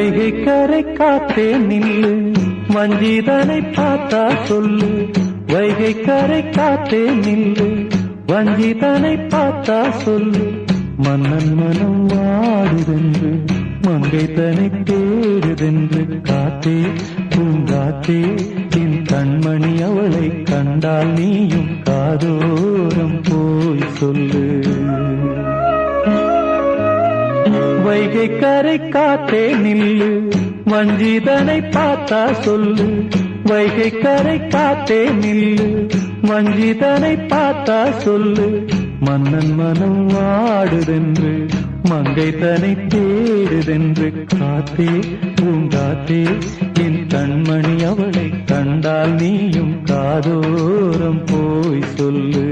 வைகை கரை காத்தே நில்லு, வஞ்சிதனை பார்த்தா சொல்லு. வைகை கரை காத்தே நில்லு, வஞ்சிதனை பார்த்தா சொல்லு. மன்னன் மனம் வாடுதென்று, மங்கை தனை தேடுதென்று. காத்தே பூங்காத்தே, என் கண்மணி அவளை கண்டால் நீயும் காதோரம் போய் சொல்லு. வைகை கரை காத்தே நில்லு, வஞ்சிதனை பார்த்தா சொல்லு. வைகை கரை காத்தே நில்லு, வஞ்சிதனை பார்த்தா சொல்லு. மன்னன் மனம் வாடுதென்று, மங்கை தனை தேடுதென்று. காத்தே பூங்காத்தே, என் கண்மணி அவளை கண்டால் நீயும் காதோரம் போய் சொல்லு.